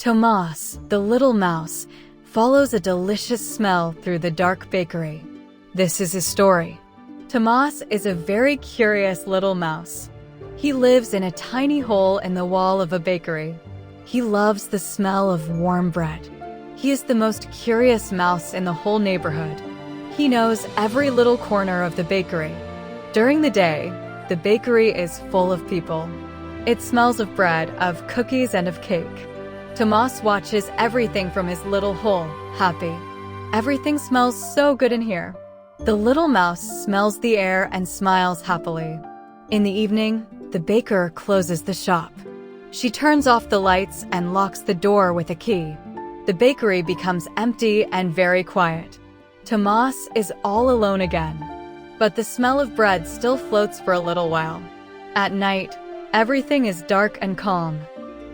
Tomás, the little mouse, follows a delicious smell through the dark bakery. This is his story. Tomás is a very curious little mouse. He lives in a tiny hole in the wall of a bakery. He loves the smell of warm bread. He is the most curious mouse in the whole neighborhood. He knows every little corner of the bakery. During the day, the bakery is full of people. It smells of bread, of cookies, and of cake. Tomás watches everything from his little hole, happy. Everything smells so good in here. The little mouse smells the air and smiles happily. In the evening, the baker closes the shop. She turns off the lights and locks the door with a key. The bakery becomes empty and very quiet. Tomás is all alone again. But the smell of bread still floats for a little while. At night, everything is dark and calm.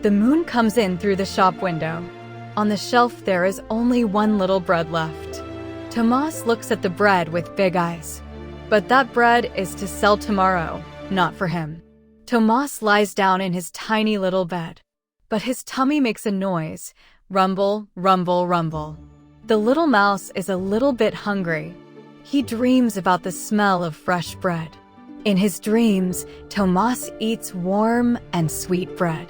The moon comes in through the shop window. On the shelf there is only one little bread left. Tomás looks at the bread with big eyes. But that bread is to sell tomorrow, not for him. Tomás lies down in his tiny little bed. But his tummy makes a noise. Rumble, rumble, rumble. The little mouse is a little bit hungry. He dreams about the smell of fresh bread. In his dreams, Tomás eats warm and sweet bread.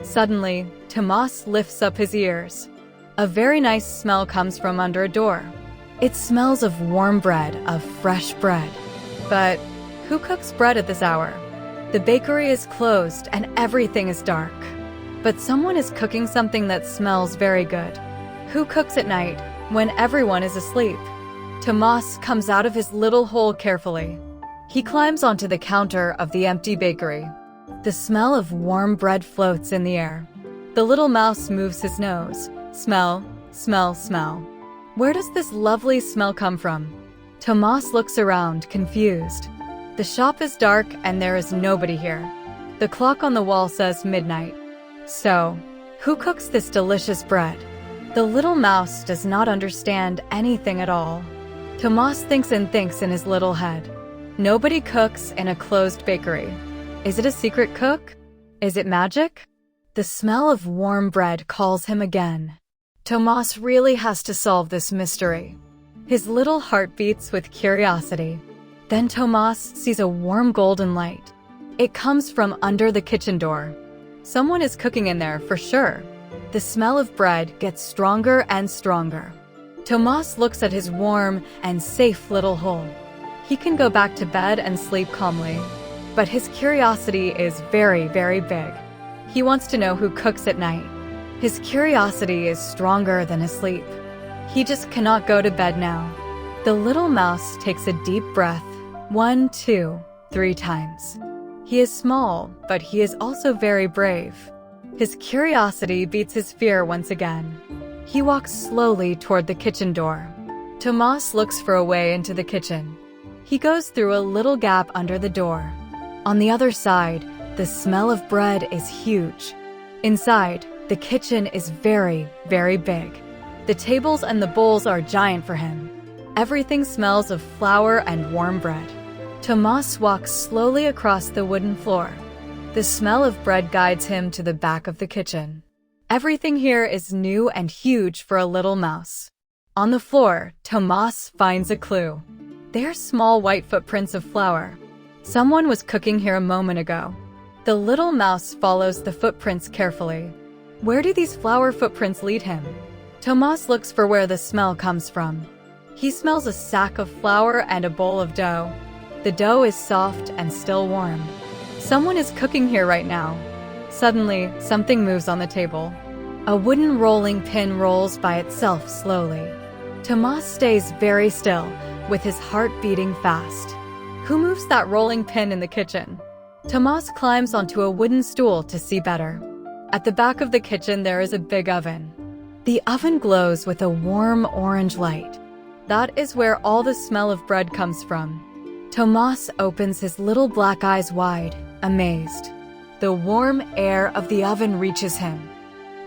Suddenly, Tomás lifts up his ears. A very nice smell comes from under a door. It smells of warm bread, of fresh bread. But who cooks bread at this hour? The bakery is closed and everything is dark. But someone is cooking something that smells very good. Who cooks at night when everyone is asleep? Tomás comes out of his little hole carefully. He climbs onto the counter of the empty bakery. The smell of warm bread floats in the air. The little mouse moves his nose. Smell, smell, smell. Where does this lovely smell come from? Tomás looks around, confused. The shop is dark and there is nobody here. The clock on the wall says midnight. So, who cooks this delicious bread? The little mouse does not understand anything at all. Tomás thinks and thinks in his little head. Nobody cooks in a closed bakery. Is it a secret cook? Is it magic? The smell of warm bread calls him again. Tomás really has to solve this mystery. His little heart beats with curiosity. Then Tomás sees a warm golden light. It comes from under the kitchen door. Someone is cooking in there for sure. The smell of bread gets stronger and stronger. Tomás looks at his warm and safe little hole. He can go back to bed and sleep calmly. But his curiosity is very, very big. He wants to know who cooks at night. His curiosity is stronger than his sleep. He just cannot go to bed now. The little mouse takes a deep breath, 1, 2, 3 times. He is small, but he is also very brave. His curiosity beats his fear once again. He walks slowly toward the kitchen door. Tomás looks for a way into the kitchen. He goes through a little gap under the door. On the other side, the smell of bread is huge. Inside, the kitchen is very, very big. The tables and the bowls are giant for him. Everything smells of flour and warm bread. Tomás walks slowly across the wooden floor. The smell of bread guides him to the back of the kitchen. Everything here is new and huge for a little mouse. On the floor, Tomás finds a clue. They are small white footprints of flour. Someone was cooking here a moment ago. The little mouse follows the footprints carefully. Where do these flour footprints lead him? Tomás looks for where the smell comes from. He smells a sack of flour and a bowl of dough. The dough is soft and still warm. Someone is cooking here right now. Suddenly, something moves on the table. A wooden rolling pin rolls by itself slowly. Tomás stays very still, with his heart beating fast. Who moves that rolling pin in the kitchen? Tomás climbs onto a wooden stool to see better. At the back of the kitchen there is a big oven. The oven glows with a warm orange light. That is where all the smell of bread comes from. Tomás opens his little black eyes wide, amazed. The warm air of the oven reaches him.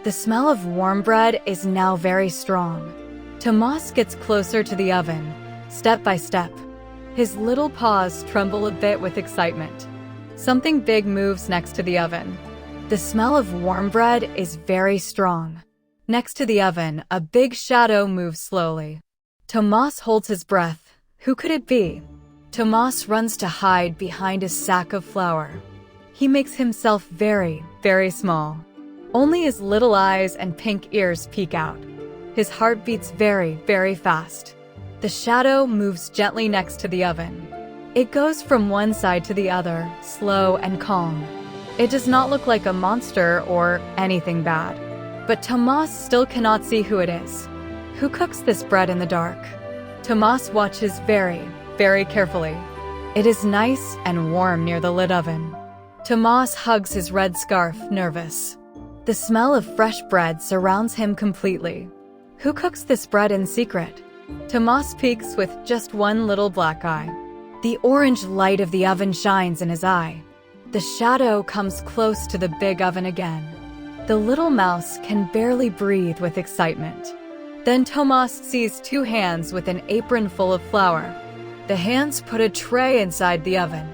The smell of warm bread is now very strong. Tomás gets closer to the oven, step by step. His little paws tremble a bit with excitement. Something big moves next to the oven. The smell of warm bread is very strong. Next to the oven, a big shadow moves slowly. Tomás holds his breath. Who could it be? Tomás runs to hide behind a sack of flour. He makes himself very, very small. Only his little eyes and pink ears peek out. His heart beats very, very fast. The shadow moves gently next to the oven. It goes from one side to the other, slow and calm. It does not look like a monster or anything bad. But Tomás still cannot see who it is. Who cooks this bread in the dark? Tomás watches very, very carefully. It is nice and warm near the lit oven. Tomás hugs his red scarf, nervous. The smell of fresh bread surrounds him completely. Who cooks this bread in secret? Tomás peeks with just one little black eye. The orange light of the oven shines in his eye. The shadow comes close to the big oven again. The little mouse can barely breathe with excitement. Then Tomás sees two hands with an apron full of flour. The hands put a tray inside the oven.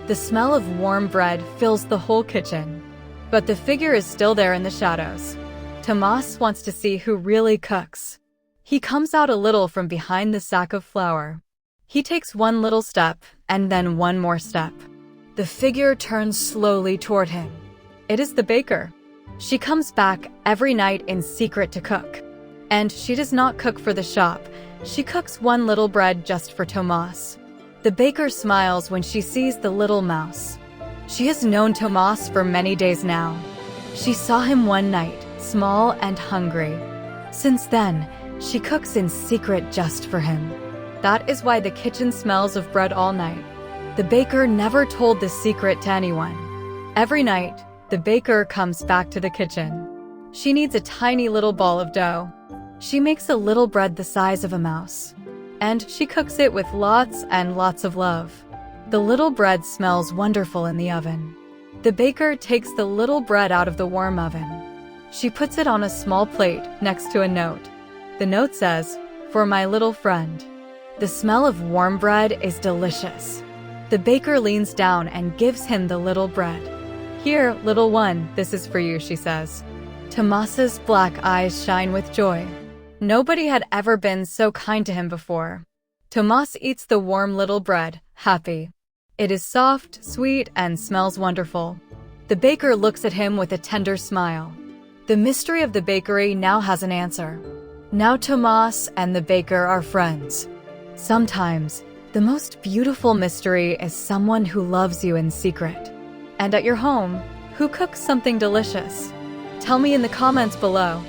The smell of warm bread fills the whole kitchen. But the figure is still there in the shadows. Tomás wants to see who really cooks. He comes out a little from behind the sack of flour. He takes one little step and then one more step. The figure turns slowly toward him. It is the baker. She comes back every night in secret to cook. And she does not cook for the shop. She cooks one little bread just for Tomás. The baker smiles when she sees the little mouse. She has known Tomás for many days now. She saw him one night, small and hungry. Since then, she cooks in secret just for him. That is why the kitchen smells of bread all night. The baker never told this secret to anyone. Every night, the baker comes back to the kitchen. She needs a tiny little ball of dough. She makes a little bread the size of a mouse. And she cooks it with lots and lots of love. The little bread smells wonderful in the oven. The baker takes the little bread out of the warm oven. She puts it on a small plate next to a note. The note says, "For my little friend." The smell of warm bread is delicious. The baker leans down and gives him the little bread. "Here, little one, this is for you," she says. Tomás's black eyes shine with joy. Nobody had ever been so kind to him before. Tomás eats the warm little bread, happy. It is soft, sweet, and smells wonderful. The baker looks at him with a tender smile. The mystery of the bakery now has an answer. Now Tomás and the baker are friends. Sometimes, the most beautiful mystery is someone who loves you in secret. And at your home, who cooks something delicious? Tell me in the comments below.